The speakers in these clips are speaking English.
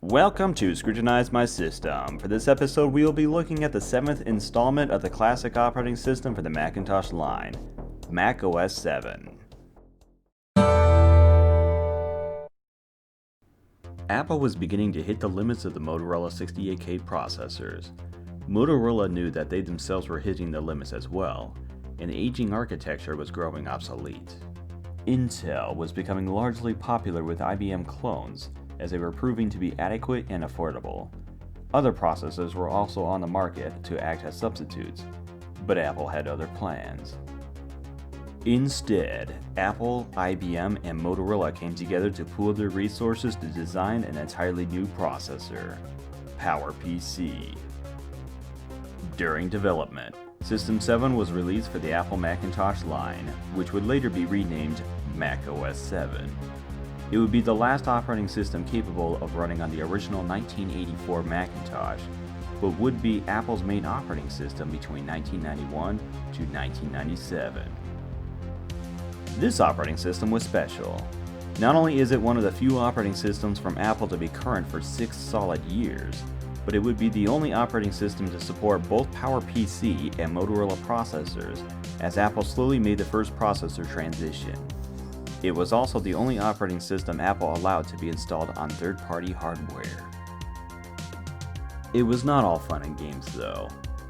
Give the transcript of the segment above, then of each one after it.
Welcome to Scrutinize My System. For this episode, we will be looking at the 7th installment of the classic operating system for the Macintosh line, macOS 7. Apple was beginning to hit the limits of the Motorola 68K processors. Motorola knew that they themselves were hitting the limits as well, and the aging architecture was growing obsolete. Intel was becoming largely popular with IBM clones, as they were proving to be adequate and affordable. Other processors were also on the market to act as substitutes, but Apple had other plans. Instead, Apple, IBM, and Motorola came together to pool their resources to design an entirely new processor, PowerPC. During development, System 7 was released for the Apple Macintosh line, which would later be renamed macOS 7. It would be the last operating system capable of running on the original 1984 Macintosh, but would be Apple's main operating system between 1991 to 1997. This operating system was special. Not only is it one of the few operating systems from Apple to be current for 6 solid years, but it would be the only operating system to support both PowerPC and Motorola processors, as Apple slowly made the first processor transition. It was also the only operating system Apple allowed to be installed on third-party hardware. It was not all fun and games though.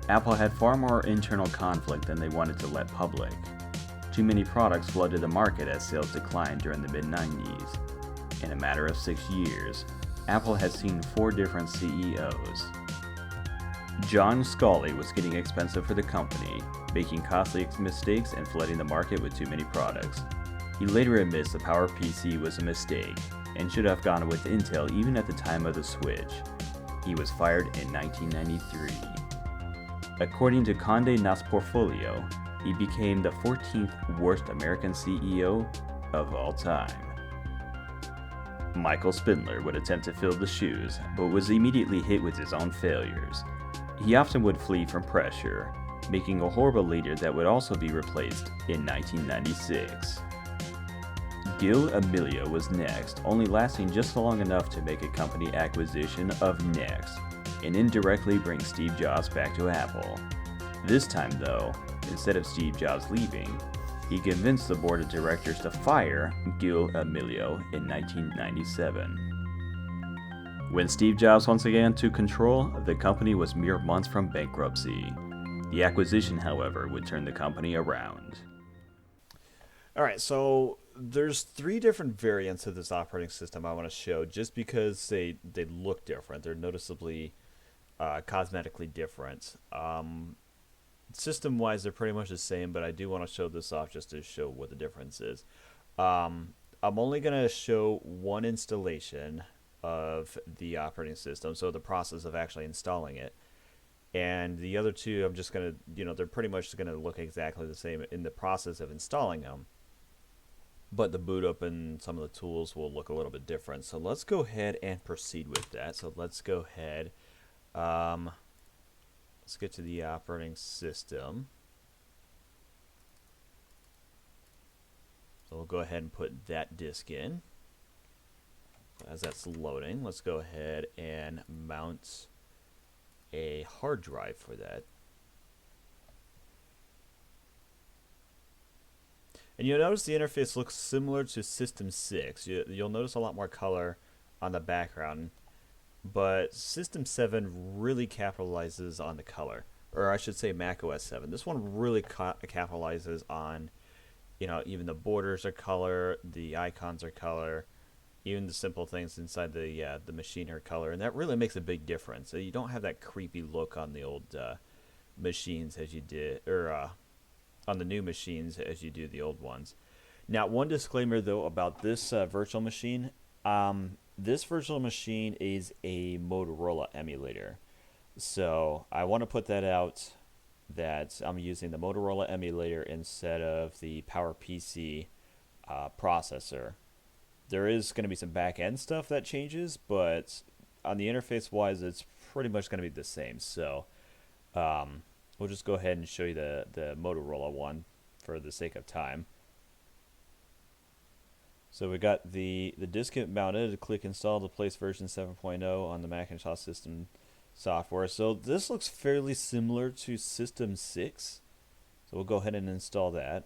Apple had far more internal conflict than they wanted to let public. Too many products flooded the market as sales declined during the mid-90s. In a matter of 6 years, Apple has seen 4 different CEOs. John Sculley was getting expensive for the company, making costly mistakes and flooding the market with too many products. He later admits the PowerPC was a mistake and should have gone with Intel even at the time of the switch. He was fired in 1993. According to Condé Nast Portfolio, he became the 14th worst American CEO of all time. Michael Spindler would attempt to fill the shoes, but was immediately hit with his own failures. He often would flee from pressure, making a horrible leader that would also be replaced in 1996. Gil Amelio was next, only lasting just long enough to make a company acquisition of Next, and indirectly bring Steve Jobs back to Apple. This time though, instead of Steve Jobs leaving, he convinced the board of directors to fire Gil Amelio in 1997. When Steve Jobs once again took control, the company was mere months from bankruptcy. The acquisition, however, would turn the company around. Alright, so there's 3 different variants of this operating system I want to show just because they look different. They're noticeably cosmetically different. System-wise, they're pretty much the same, but I do want to show this off just to show what the difference is. I'm only going to show one installation of the operating system, so the process of actually installing it. And the other 2, I'm just going to, they're pretty much going to look exactly the same in the process of installing them. But the boot up and some of the tools will look a little bit different. So let's go ahead and proceed with that. So let's go ahead. Let's get to the operating system. So we'll go ahead and put that disk in. As that's loading, let's go ahead and mount a hard drive for that. And you'll notice the interface looks similar to System 6. You'll notice a lot more color on the background, but System 7 really capitalizes on the color. Or I should say macOS 7. This one really capitalizes on, even the borders are color, the icons are color, even the simple things inside the machine are color, and that really makes a big difference. So you don't have that creepy look on the old machines as you did, or on the new machines as you do the old ones. Now, one disclaimer though about this virtual machine. This virtual machine is a Motorola emulator. So I want to put that out that I'm using the Motorola emulator instead of the PowerPC processor. There is going to be some back-end stuff that changes, but on the interface-wise, it's pretty much going to be the same. So we'll just go ahead and show you the Motorola one for the sake of time. So we got the disk mounted. Click install to place version 7.0 on the Macintosh system software. So this looks fairly similar to System 6. So we'll go ahead and install that.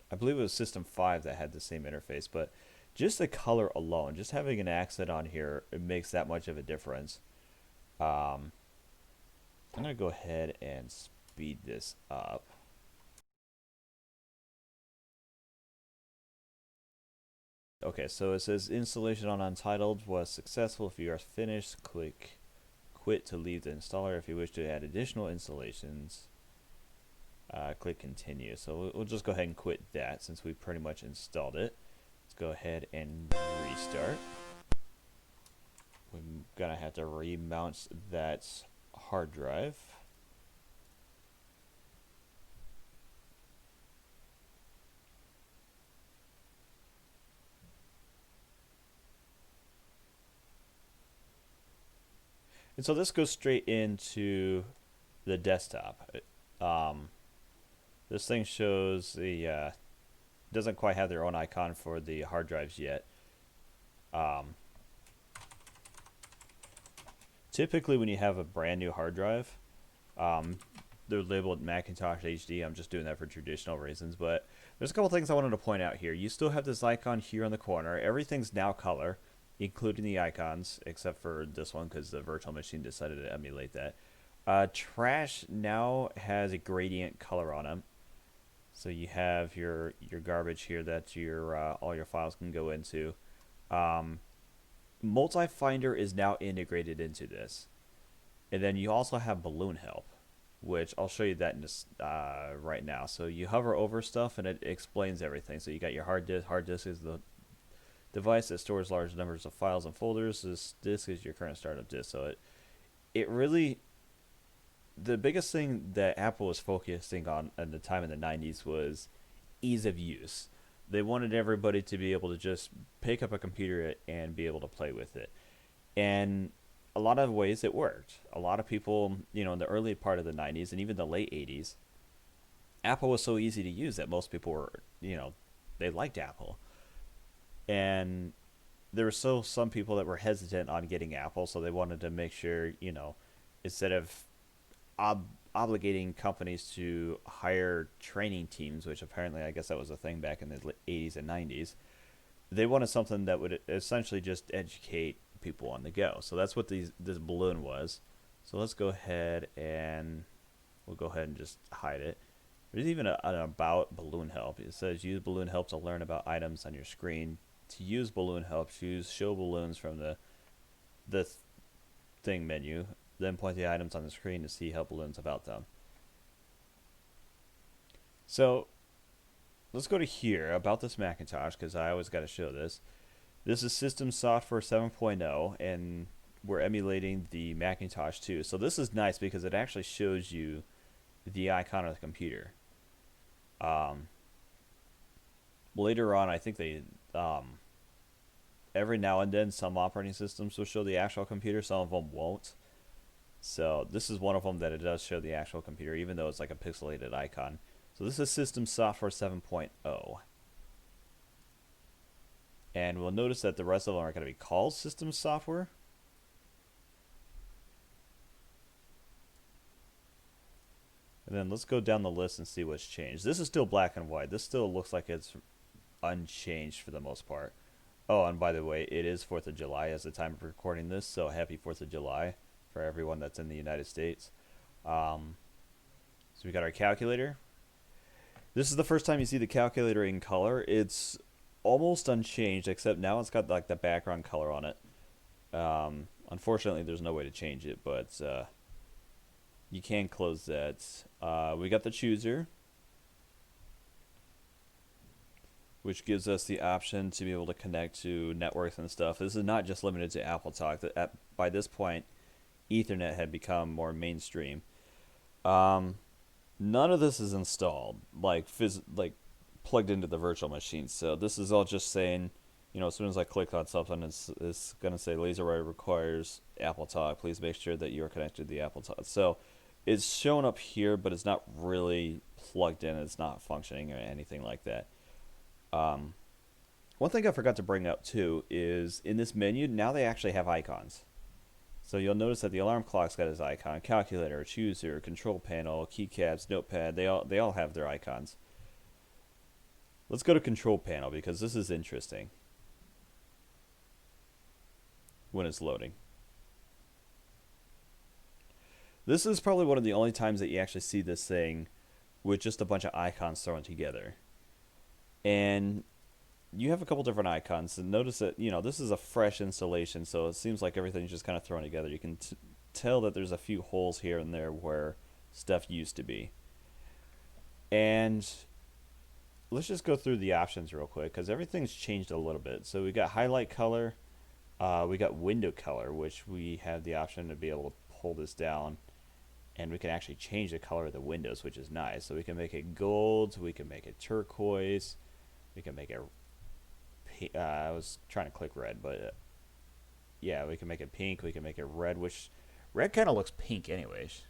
I believe it was System 5 that had the same interface, but just the color alone, just having an accent on here, it makes that much of a difference. I'm going to go ahead and speed this up. Okay, so it says installation on Untitled was successful. If you are finished, click quit to leave the installer. If you wish to add additional installations, click continue. So we'll just go ahead and quit that since we pretty much installed it. Let's go ahead and restart. We're gonna have to remount that hard drive. And so this goes straight into the desktop. This thing shows the doesn't quite have their own icon for the hard drives yet. Typically, when you have a brand new hard drive, they're labeled Macintosh HD. I'm just doing that for traditional reasons, but there's a couple things I wanted to point out here. You still have this icon here in the corner. Everything's now color, including the icons, except for this one because the virtual machine decided to emulate that. Trash now has a gradient color on them. So you have your garbage here that your all your files can go into. Multi-Finder is now integrated into this. And then you also have balloon help, which I'll show you that in this, right now. So you hover over stuff and it explains everything. So you got your hard disk. Hard disk is the device that stores large numbers of files and folders. This disk is your current startup disk. So it really, the biggest thing that Apple was focusing on at the time in the 90s was ease of use. They wanted everybody to be able to just pick up a computer and be able to play with it. And a lot of ways it worked. A lot of people, in the early part of the 90s and even the late 80s, Apple was so easy to use that most people were, they liked Apple. And there were still some people that were hesitant on getting Apple, so they wanted to make sure, instead of obligating companies to hire training teams, which apparently I guess that was a thing back in the 80s and 90s, they wanted something that would essentially just educate people on the go. So that's what this balloon was. So let's go ahead and we'll go ahead and just hide it. There's even an about balloon help. It says use balloon help to learn about items on your screen. To use balloon help, choose show balloons from the thing menu. Then point the items on the screen to see help balloons about them. So let's go to here about this Macintosh because I always got to show this. This is System Software 7.0 and we're emulating the Macintosh 2. So this is nice because it actually shows you the icon of the computer. Later on, I think they every now and then some operating systems will show the actual computer, some of them won't. So this is one of them that it does show the actual computer, even though it's like a pixelated icon. So this is System Software 7.0. And we'll notice that the rest of them are going to be called System Software. And then let's go down the list and see what's changed. This is still black and white. This still looks like it's unchanged for the most part. Oh, and by the way, it is 4th of July as the time of recording this, so happy 4th of July for everyone that's in the United States. So we got our calculator. This is the first time you see the calculator in color. It's almost unchanged, except now it's got like the background color on it. Unfortunately, there's no way to change it, but you can close that. We got the chooser, which gives us the option to be able to connect to networks and stuff. This is not just limited to Apple Talk. By this point, Ethernet had become more mainstream. None of this is installed, like plugged into the virtual machine. So this is all just saying, as soon as I click on something, it's going to say LaserWriter requires Apple Talk. Please make sure that you are connected to the Apple Talk. So it's shown up here, but it's not really plugged in. It's not functioning or anything like that. One thing I forgot to bring up too is in this menu now they actually have icons. So you'll notice that the alarm clock's got its icon, calculator, chooser, control panel, keycaps, notepad. They all have their icons. Let's go to control panel because this is interesting when it's loading. This is probably one of the only times that you actually see this thing with just a bunch of icons thrown together. And you have a couple different icons, and notice that, this is a fresh installation, so it seems like everything's just kind of thrown together. You can tell that there's a few holes here and there where stuff used to be. And let's just go through the options real quick, because everything's changed a little bit. So we got highlight color, we got window color, which we have the option to be able to pull this down, and we can actually change the color of the windows, which is nice. So we can make it gold, we can make it turquoise, we can make it I was trying to click red, but yeah, we can make it pink, we can make it red, which red kind of looks pink anyways.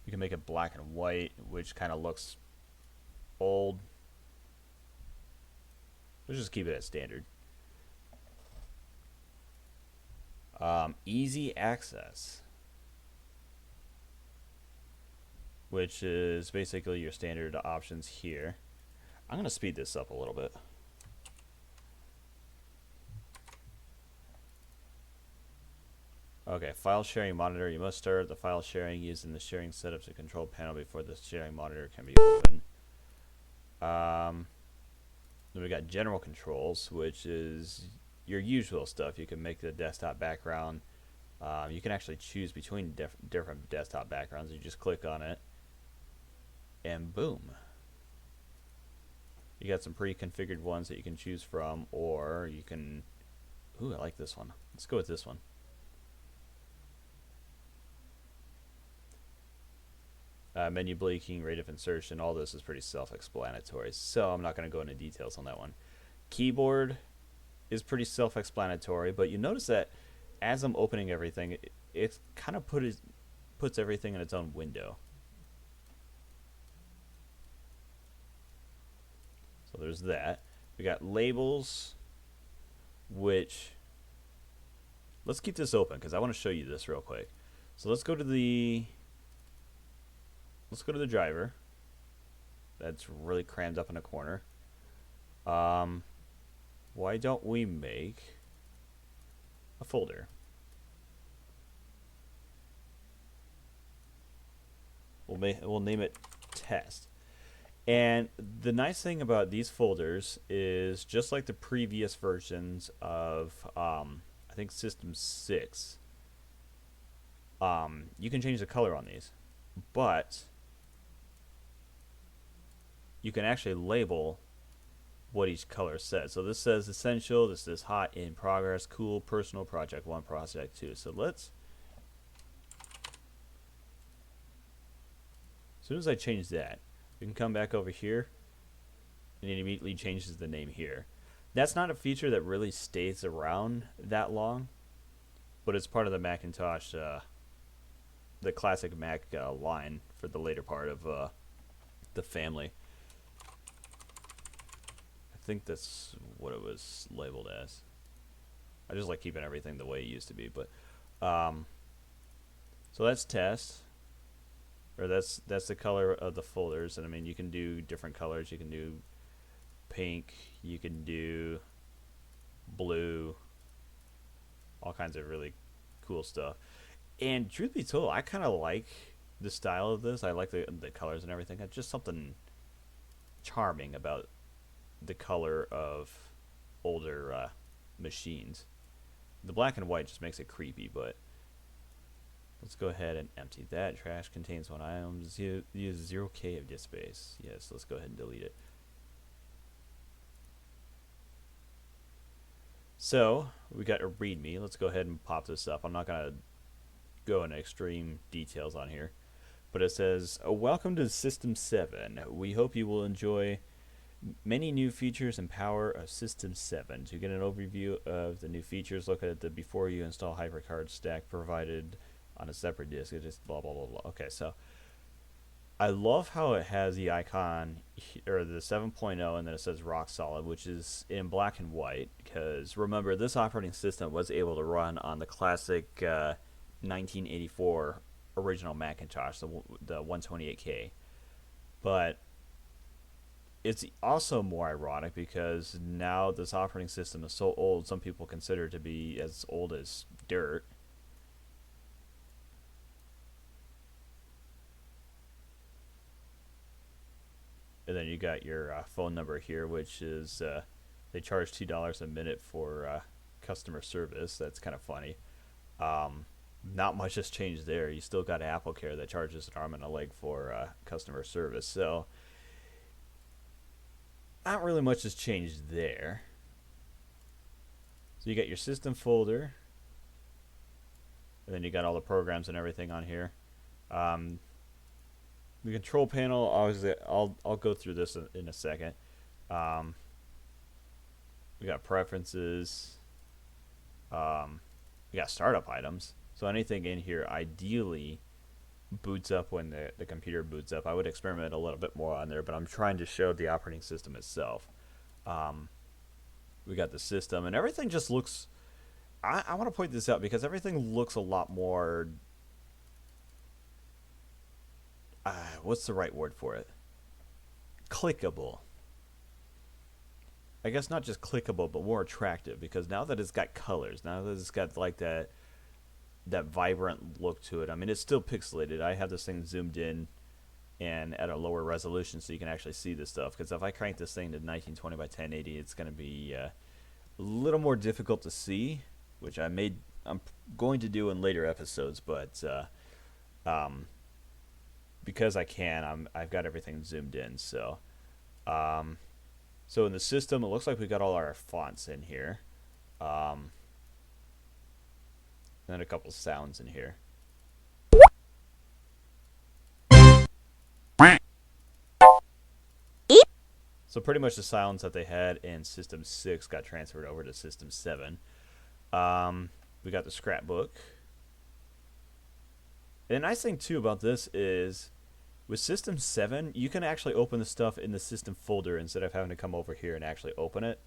We can make it black and white, which kind of looks old. Let's just keep it as standard. Easy access, which is basically your standard options here. I'm going to speed this up a little bit. Okay, file sharing monitor. You must start the file sharing using the sharing setups and control panel before the sharing monitor can be opened. Then we got general controls, which is your usual stuff. You can make the desktop background. You can actually choose between different desktop backgrounds. You just click on it, and boom. You got some pre-configured ones that you can choose from, or you can... Ooh, I like this one. Let's go with this one. Menu blinking, rate of insertion, all this is pretty self-explanatory, so I'm not going to go into details on that one. Keyboard is pretty self-explanatory, but you notice that as I'm opening everything, it kind of puts everything in its own window. So there's that. We got labels, which... Let's keep this open because I want to show you this real quick. So let's go to the... Let's go to the driver. That's really crammed up in a corner. Why don't we make a folder? We'll name it test. And the nice thing about these folders is just like the previous versions of I think System 6, you can change the color on these, but you can actually label what each color says. So this says essential, this says hot, in progress, cool, personal, project 1, project 2. So let's, as soon as I change that, we can come back over here and it immediately changes the name here. That's not a feature that really stays around that long, but it's part of the Macintosh, the classic Mac line for the later part of the family. I think that's what it was labeled as. I just like keeping everything the way it used to be, but so that's test, or that's the color of the folders. And I mean, you can do different colors. You can do pink, you can do blue, all kinds of really cool stuff. And truth be told, I kind of like the style of this. I like the colors and everything. It's just something charming about the color of older machines. The black and white just makes it creepy, but let's go ahead and empty that. Trash contains one item. Use 0K of disk space. Yes, let's go ahead and delete it. So we got a README. Let's go ahead and pop this up. I'm not going to go into extreme details on here, but it says, welcome to System 7. We hope you will enjoy many new features and power of System 7. To get an overview of the new features, look at the before you install HyperCard stack provided on a separate disk. It just blah blah blah blah. Okay, so I love how it has the icon or the 7.0 and then it says rock solid, which is in black and white. Because remember, this operating system was able to run on the classic 1984 original Macintosh, the 128K. But it's also more ironic because now this operating system is so old, some people consider it to be as old as dirt. And then you got your phone number here, which is they charge $2 a minute for customer service. That's kind of funny. Not much has changed there. You still got Apple Care that charges an arm and a leg for customer service. So not really much has changed there. So you got your system folder, and then you got all the programs and everything on here. The control panel, obviously, I'll go through this in a second. We got preferences. We got startup items. So anything in here ideally boots up when the computer boots up. I would experiment a little bit more on there, but I'm trying to show the operating system itself. We got the system, and everything just looks... I want to point this out because everything looks a lot more... what's the right word for it? Clickable. I guess not just clickable, but more attractive, because now that it's got colors, now that it's got like that vibrant look to it. I mean, it's still pixelated. I have this thing zoomed in and at a lower resolution so you can actually see this stuff, because if I crank this thing to 1920 by 1080, it's going to be a little more difficult to see, which I'm going to do in later episodes, but because I can, I've got everything zoomed in. So so in the system, it looks like we got all our fonts in here. Then a couple sounds in here. So pretty much the sounds that they had in System 6 got transferred over to System 7. We got the Scrapbook. And the nice thing too about this is with System 7, you can actually open the stuff in the system folder instead of having to come over here and actually open it.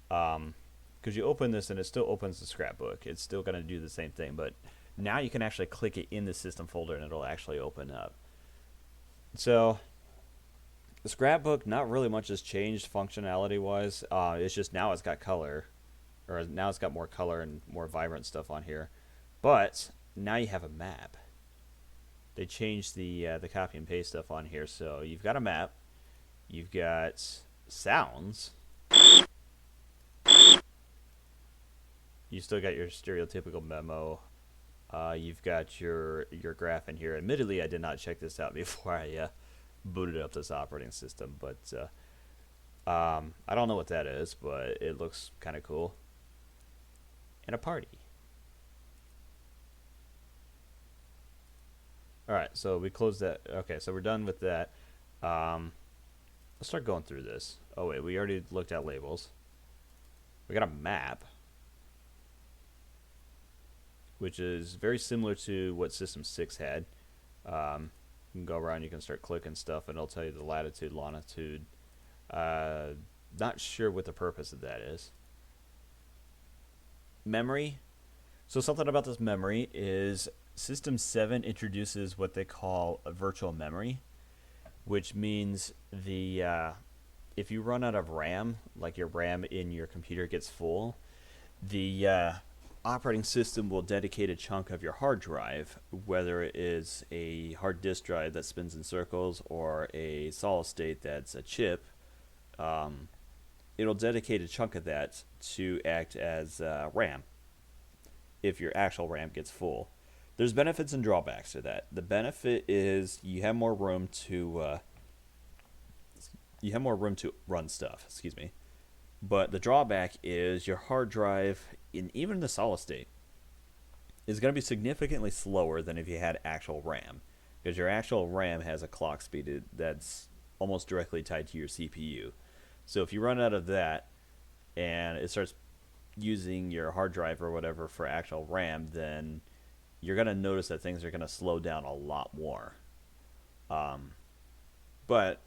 Because you open this and it still opens the Scrapbook. It's still going to do the same thing, but now you can actually click it in the system folder and it'll actually open up. So the Scrapbook, not really much has changed functionality-wise. It's just now it's got color, or now it's got more color and more vibrant stuff on here. But now you have a map. They changed the copy and paste stuff on here, so you've got a map, you've got sounds, you still got your stereotypical memo, you've got your graph in here. Admittedly, I did not check this out before I booted up this operating system, but I don't know what that is, but it looks kind of cool. And a party. Alright, so we closed that. Okay, so we're done with that. Let's start going through this. Oh wait, we already looked at labels. We got a map, which is very similar to what System 6 had. You can go around, you can start clicking stuff, and it'll tell you the latitude, longitude. Not sure what the purpose of that is. Memory. So something about this memory is System 7 introduces what they call a virtual memory, which means if you run out of RAM, like your RAM in your computer gets full, the operating system will dedicate a chunk of your hard drive, whether it is a hard disk drive that spins in circles or a solid state that's a chip. It'll dedicate a chunk of that to act as RAM if your actual RAM gets full. There's benefits and drawbacks to that. The benefit is you have more room to run stuff. Excuse me. But the drawback is your hard drive, in even the solid state, is going to be significantly slower than if you had actual RAM, because your actual RAM has a clock speed that's almost directly tied to your CPU. So if you run out of that and it starts using your hard drive or whatever for actual RAM, then you're going to notice that things are going to slow down a lot more. Um, but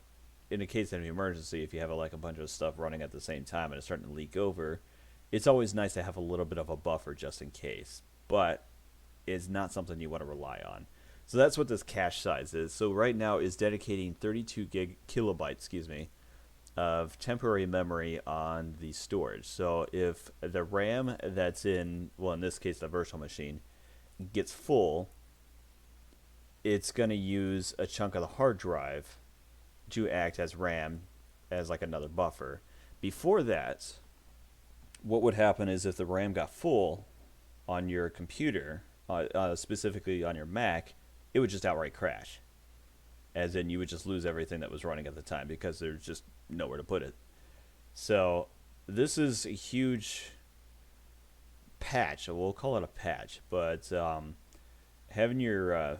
in a case of an emergency, if you have like a bunch of stuff running at the same time and it's starting to leak over, it's always nice to have a little bit of a buffer just in case. But it's not something you want to rely on. So that's what this cache size is. So right now is dedicating 32 kilobytes, of temporary memory on the storage. So if the RAM that's in, well, in this case, the virtual machine, gets full, it's going to use a chunk of the hard drive to act as RAM, as like another buffer. Before that, what would happen is if the RAM got full on your computer, specifically on your Mac, it would just outright crash. As in, you would just lose everything that was running at the time because there's just nowhere to put it. So this is a huge patch. We'll call it a patch, but having your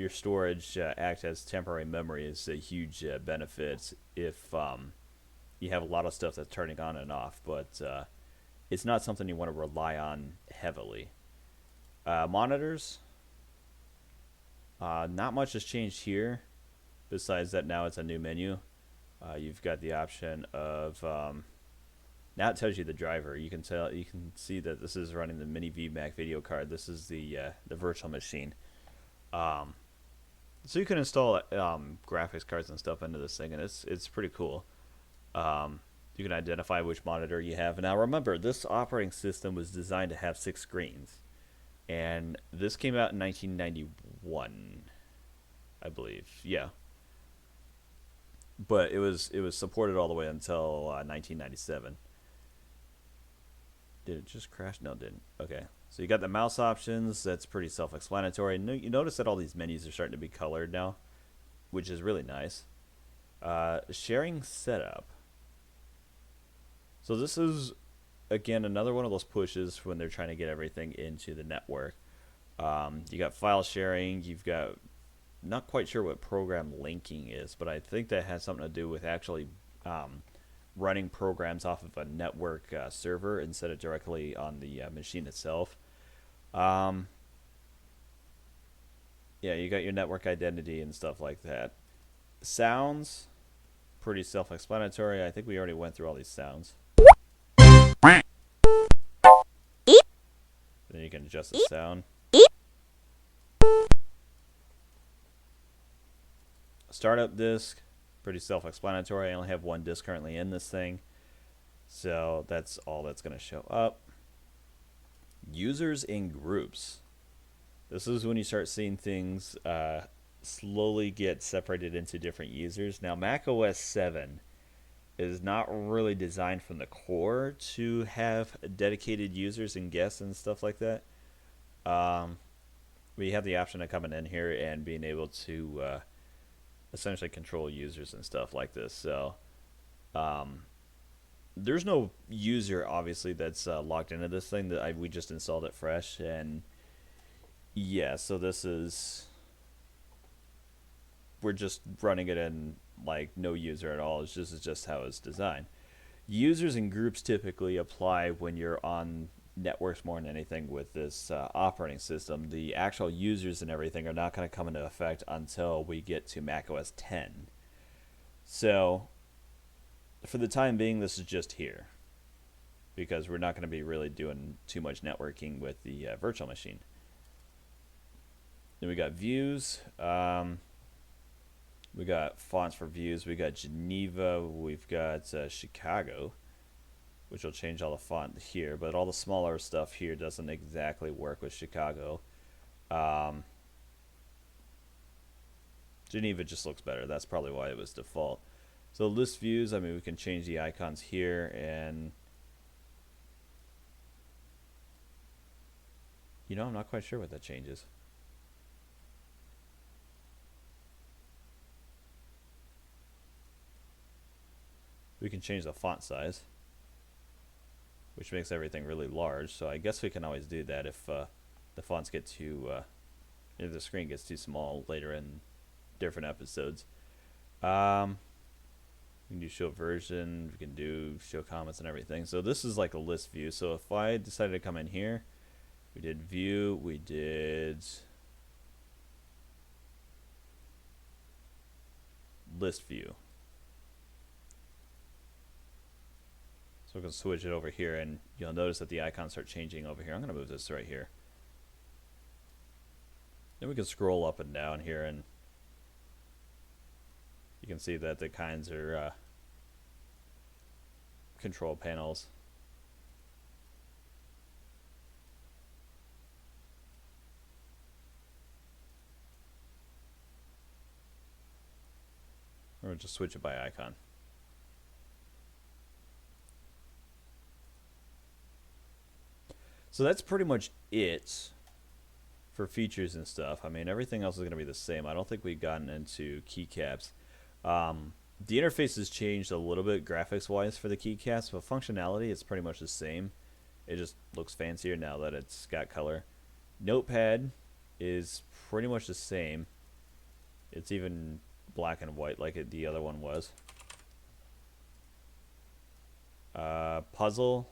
storage act as temporary memory is a huge benefit if you have a lot of stuff that's turning on and off. But it's not something you want to rely on heavily. Monitors. Not much has changed here. Besides that, now it's a new menu. You've got the option of now it tells you the driver. You can see that this is running the mini vMac video card. This is the virtual machine. So you can install graphics cards and stuff into this thing, and it's pretty cool. You can identify which monitor you have. Now remember, this operating system was designed to have 6 screens, and this came out in 1991, I believe. Yeah. But it was supported all the way until 1997. Did it just crash? No, it didn't. Okay. So you got the mouse options. That's pretty self-explanatory. You notice that all these menus are starting to be colored now, which is really nice. Sharing setup. So this is, again, another one of those pushes when they're trying to get everything into the network. You got file sharing. You've got, not quite sure what program linking is, but I think that has something to do with actually running programs off of a network server instead of directly on the machine itself. Yeah, you got your network identity and stuff like that. Sounds, pretty self-explanatory. I think we already went through all these sounds. Then you can adjust the sound. Startup disk, pretty self-explanatory. I only have one disk currently in this thing, so that's all that's going to show up. Users in groups. This is when you start seeing things slowly get separated into different users. Now, macOS 7 is not really designed from the core to have dedicated users and guests and stuff like that. We have the option of coming in here and being able to essentially control users and stuff like this. So there's no user obviously that's logged into this thing. We just installed it fresh, and yeah, so this is, we're just running it in like no user at all. It's just how it's designed. Users and groups typically apply when you're on networks more than anything with this operating system. The actual users and everything are not going to come into effect until we get to macOS 10. So for the time being, this is just here because we're not going to be really doing too much networking with the virtual machine. Then we got views. We got fonts for views. We got Geneva. We've got Chicago, which will change all the font here, but all the smaller stuff here doesn't exactly work with Chicago. Geneva just looks better. That's probably why it was default. So list views, I mean, we can change the icons here, and I'm not quite sure what that changes. We can change the font size, which makes everything really large. So I guess we can always do that if the fonts get too, if the screen gets too small later in different episodes. We can do show version. We can do show comments and everything. So this is like a list view. So if I decided to come in here, we did view, we did list view. So we're going to switch it over here, and you'll notice that the icons start changing over here. I'm going to move this right here. Then we can scroll up and down here, and you can see that the kinds are control panels. Or just switch it by icon. So that's pretty much it for features and stuff. I mean, everything else is going to be the same. I don't think we've gotten into keycaps. The interface has changed a little bit graphics-wise for the keycaps, but functionality is pretty much the same. It just looks fancier now that it's got color. Notepad is pretty much the same. It's even black and white like the other one was. Puzzle.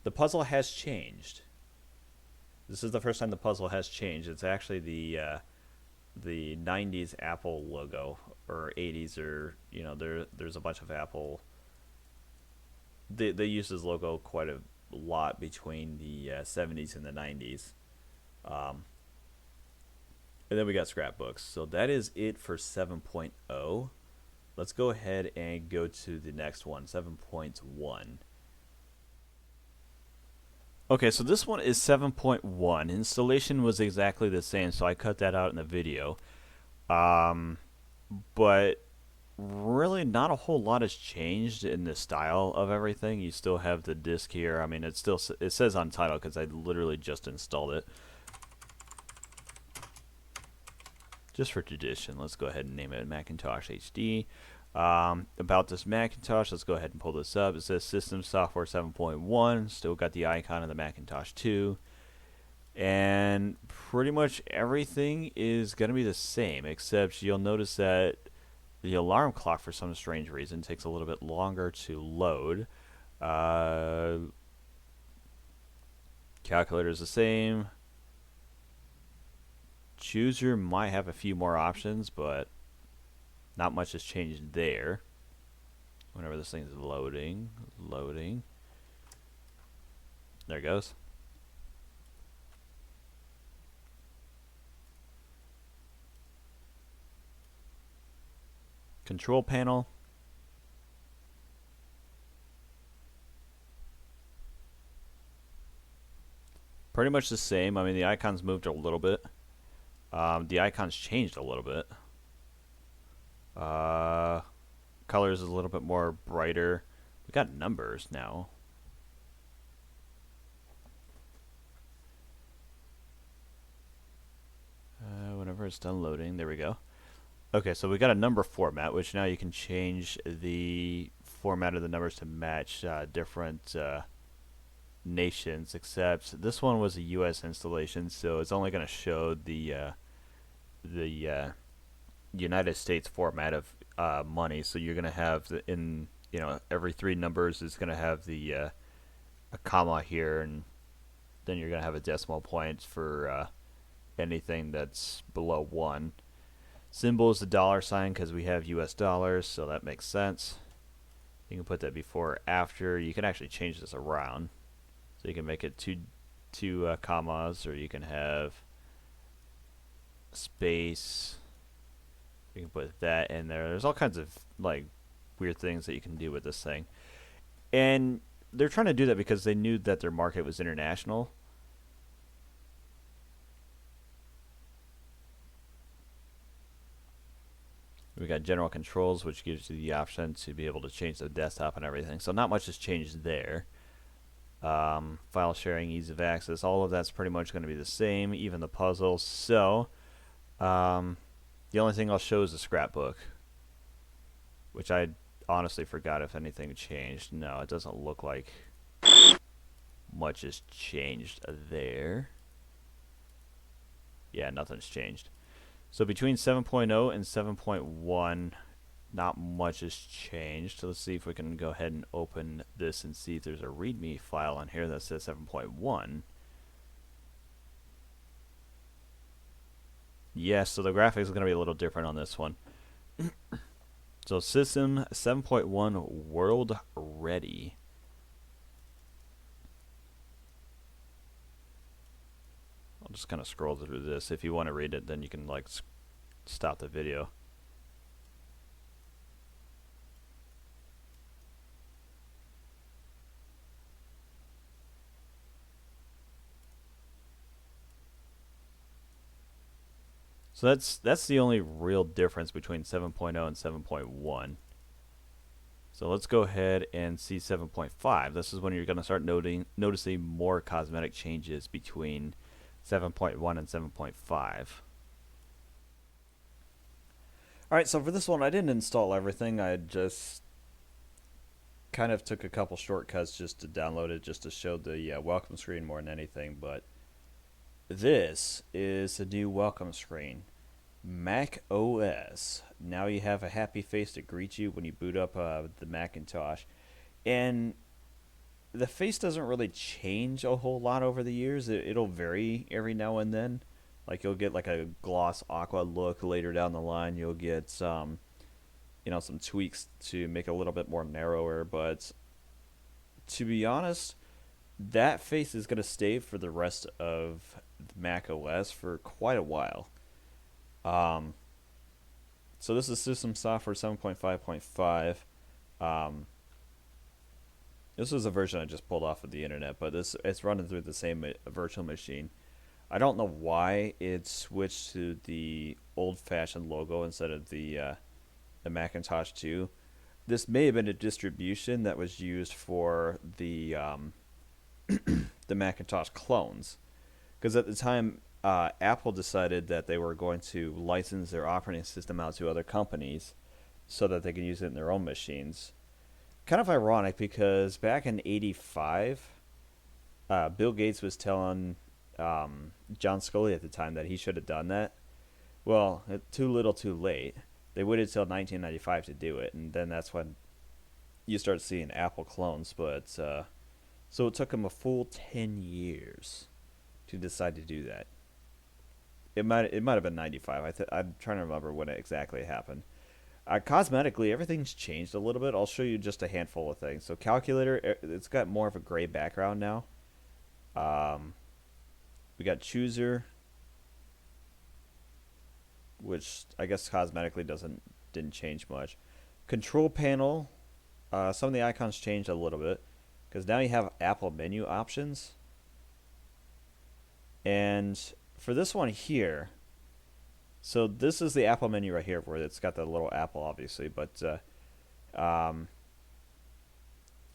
The puzzle has changed. This is the first time the puzzle has changed. It's actually the 90s Apple logo, or 80s, or you know, there's a bunch of Apple. They use this logo quite a lot between the 70s and the 90s. And then we got Scrapbooks. So that is it for 7.0. Let's go ahead and go to the next one, 7.1. Okay, so this one is 7.1. Installation was exactly the same, so I cut that out in the video. But really not a whole lot has changed in the style of everything. You still have the disk here. I mean, it says Untitled because I literally just installed it. Just for tradition, let's go ahead and name it Macintosh HD. About this Macintosh, let's go ahead and pull this up. It says System Software 7.1. Still got the icon of the Macintosh 2. And pretty much everything is going to be the same, except you'll notice that the alarm clock, for some strange reason, takes a little bit longer to load. Calculator is the same. Chooser might have a few more options, but not much has changed there. Whenever this thing is loading. There it goes. Control panel. Pretty much the same. I mean, the icons moved a little bit. The icons changed a little bit. Colors is a little bit more brighter. We got numbers now. Whenever it's done loading, there we go. Okay, so we got a number format, which now you can change the format of the numbers to match different nations, except this one was a US installation, so it's only going to show the United States format of money. So you're going to have every 3 numbers is going to have the a comma here, and then you're going to have a decimal point for anything that's below 1. Symbol is the $sign because we have US dollars, so that makes sense. You can put that before or after. You can actually change this around, so you can make it two commas, or you can have space. You can put that in there. There's all kinds of like weird things that you can do with this thing, and they're trying to do that because they knew that their market was international. We got general controls, which gives you the option to be able to change the desktop and everything. So not much has changed there. File sharing, ease of access, all of that's pretty much going to be the same, even the puzzles. So the only thing I'll show is the scrapbook, which I honestly forgot if anything changed. No, it doesn't look like much has changed there. Yeah, nothing's changed. So between 7.0 and 7.1, not much has changed. So let's see if we can go ahead and open this and see if there's a README file on here that says 7.1. Yes, so the graphics is going to be a little different on this one. So System 7.1 World Ready. I'll just kind of scroll through this. If you want to read it, then you can like stop the video. So that's the only real difference between 7.0 and 7.1. So let's go ahead and see 7.5. This is when you're going to start noticing more cosmetic changes between 7.1 and 7.5. Alright, so for this one, I didn't install everything. I just kind of took a couple shortcuts just to download it, just to show the welcome screen more than anything. But this is the new welcome screen. MacOS. Now you have a happy face to greet you when you boot up the Macintosh. And the face doesn't really change a whole lot over the years. It'll vary every now and then. Like you'll get like a gloss aqua look later down the line. You'll get some tweaks to make it a little bit more narrower. But to be honest, that face is going to stay for the rest of Mac OS for quite a while. So this is System Software 7.5.5. This was a version I just pulled off of the internet, but it's running through the same virtual machine. I don't know why it switched to the old-fashioned logo instead of the Macintosh 2. This may have been a distribution that was used for the the Macintosh clones, because at the time Apple decided that they were going to license their operating system out to other companies so that they can use it in their own machines. Kind of ironic because back in '85, Bill Gates was telling John Scully at the time that he should have done that. Well, too little, too late. They waited till 1995 to do it, and then that's when you start seeing Apple clones. But so it took them a full 10 years to decide to do that. It might have been 95. I'm trying to remember when it exactly happened. Cosmetically, everything's changed a little bit. I'll show you just a handful of things. So calculator, it's got more of a gray background now. We got chooser, which I guess cosmetically didn't change much. Control panel, some of the icons changed a little bit because now you have Apple menu options. And for this one here, so this is the Apple menu right here where it's got the little apple obviously, but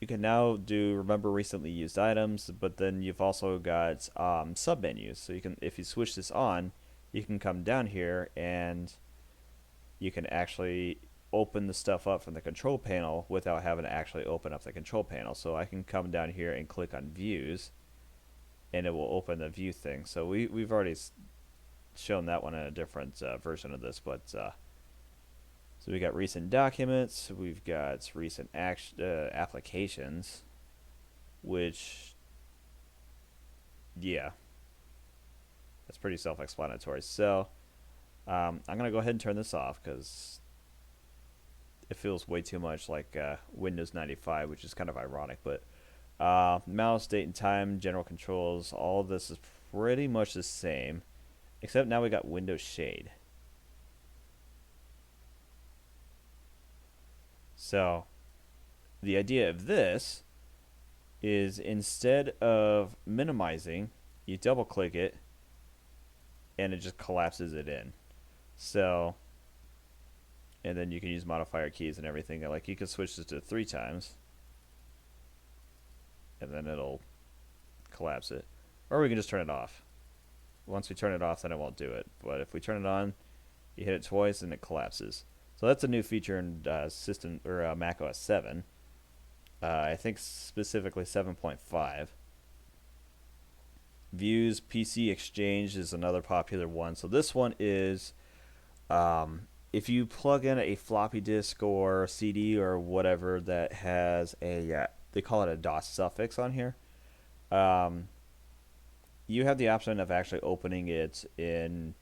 you can now do remember recently used items, but then you've also got sub menus. So you can, if you switch this on, you can come down here and you can actually open the stuff up from the control panel without having to actually open up the control panel. So I can come down here and click on views and it will open the view thing. So we've already shown that one in a different version of this, but so we got recent documents, we've got recent applications, which yeah, that's pretty self-explanatory. So I'm gonna go ahead and turn this off because it feels way too much like Windows 95, which is kind of ironic. But mouse, date and time, general controls, all of this is pretty much the same, except now we got Windows Shade. So the idea of this is instead of minimizing, you double click it and it just collapses it in. So, and then you can use modifier keys and everything. Like you can switch this to 3 times and then it'll collapse it. Or we can just turn it off. Once we turn it off, then it won't do it. But if we turn it on, you hit it twice and it collapses. So that's a new feature in system or Mac OS 7. I think specifically 7.5. Views PC Exchange is another popular one. So this one is if you plug in a floppy disk or CD or whatever that has a they call it a DOS suffix on here. You have the option of actually opening it in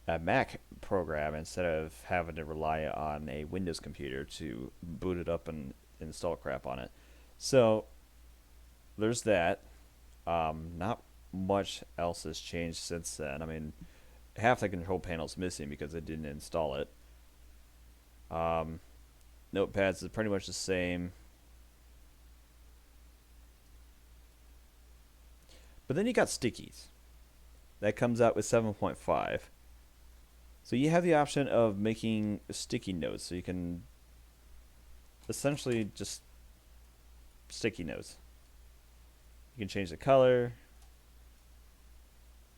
a Mac program instead of having to rely on a Windows computer to boot it up and install crap on it. So there's that. Not much else has changed since then. I mean, half the control panel's missing because I didn't install it. Notepads is pretty much the same. But then you got stickies. That comes out with 7.5. So you have the option of making sticky notes. So you can essentially just sticky notes. You can change the color.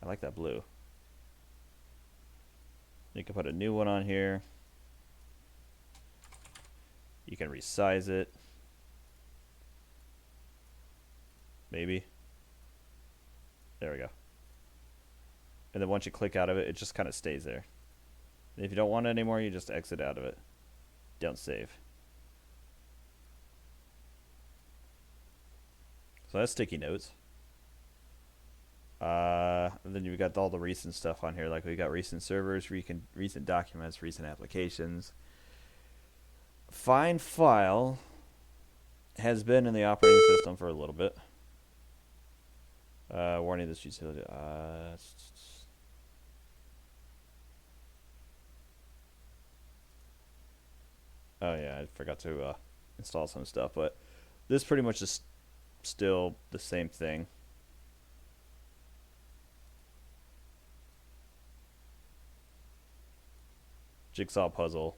I like that blue. You can put a new one on here. You can resize it. Maybe. There we go. And then once you click out of it, it just kind of stays there. And if you don't want it anymore, you just exit out of it. Don't save. So that's sticky notes. And then you've got all the recent stuff on here. Like we got recent servers, recent documents, recent applications. Find File has been in the operating system for a little bit. Warning this utility. Oh yeah, I forgot to install some stuff, but this pretty much is still the same thing. Jigsaw puzzle.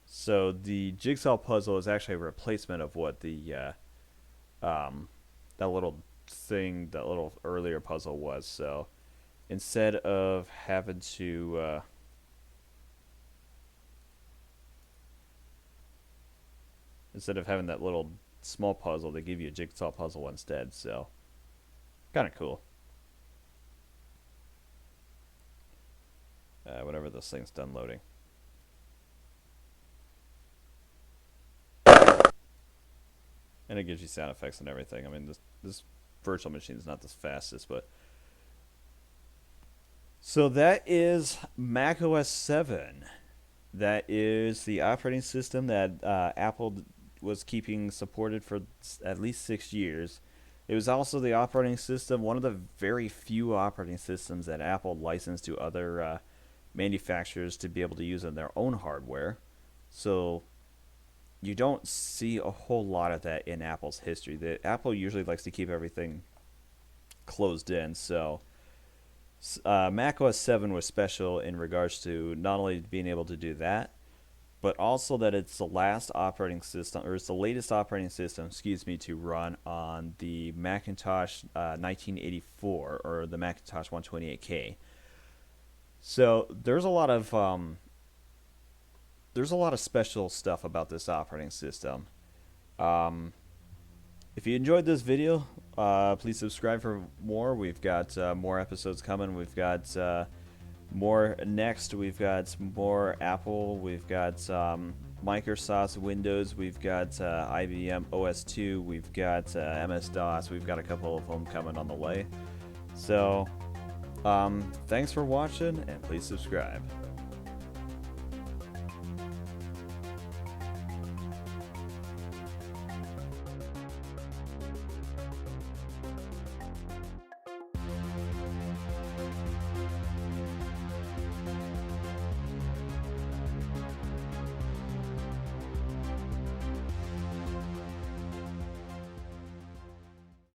So the jigsaw puzzle is actually a replacement of what the that little thing, that little earlier puzzle was. So instead of having to that little small puzzle, they give you a jigsaw puzzle instead. So kind of cool. Whenever this thing's done loading. And it gives you sound effects and everything. I mean, this virtual machine is not the fastest, but... So that is macOS 7. That is the operating system that Apple was keeping supported for at least 6 years. It was also the operating system, one of the very few operating systems that Apple licensed to other manufacturers to be able to use on their own hardware. So you don't see a whole lot of that in Apple's history. Apple usually likes to keep everything closed in. So macOS 7 was special in regards to not only being able to do that, but also that it's the last operating system, or it's the latest operating system, to run on the Macintosh 1984 or the Macintosh 128K. So there's a lot of special stuff about this operating system. If you enjoyed this video, please subscribe for more. We've got more episodes coming. We've got more next. We've got more Apple. We've got Microsoft Windows. We've got IBM OS2. We've got MS-DOS. We've got a couple of them coming on the way. So thanks for watching, and please subscribe.